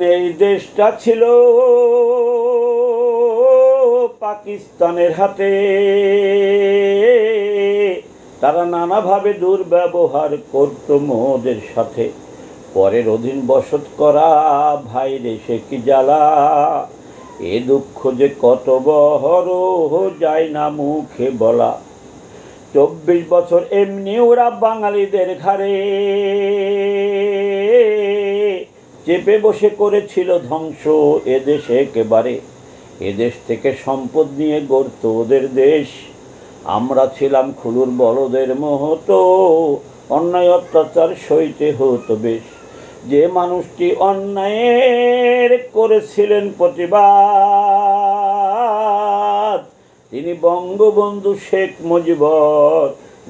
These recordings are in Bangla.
একদিন এই দেশটা ছিল পাকিস্তানের হাতে। তারা নানাভাবে দুর্ব্যবহার করত মোদের সাথে। পরের অধীন বসত করা ভাই রে সে কি জ্বালা। এ দুঃখ যে কত বড় যায় না মুখে বলা। 24 বছর এমনি ওরা বাঙালিদের ঘাড়ে চেপে বসে করেছিল ধ্বংস এদেশে একেবারে। এদেশ থেকে সম্পদ নিয়ে গড়ত ওদের দেশ। আমরা ছিলাম খুলুর বলদের মতো, অন্যায় অত্যাচার সইতে হতো বেশ। যে মানুষটি অন্যায়ের করেছিলেন প্রতিবাদ, তিনি বঙ্গবন্ধু শেখ মুজিবর,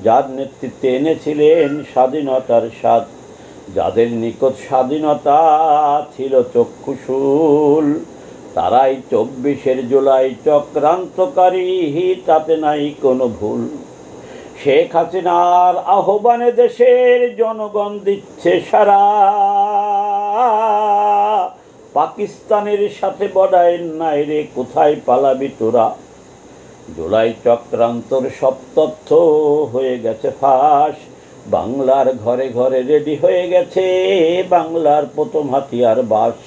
যার নেতৃত্বে এনেছিলেন স্বাধীনতার স্বাদ। যাদের নিকট স্বাধীনতা ছিল চক্ষুশূল, তারাই 24 জুলাই চক্রান্তকারী, তাতে নাই কোনো ভুল। শেখ হাসিনার আহ্বানে দেশের জনগণ দিচ্ছে সারা। পাকিস্তানের সাথে বর্ডার নাই রে, কোথায় পালাবি তোরা। জুলাই চক্রান্তর সব তথ্য হয়ে গেছে ফাঁস। বাংলার ঘরে ঘরে রেডি হয়ে গেছে বাংলার প্রথম হাতিয়ার বাস।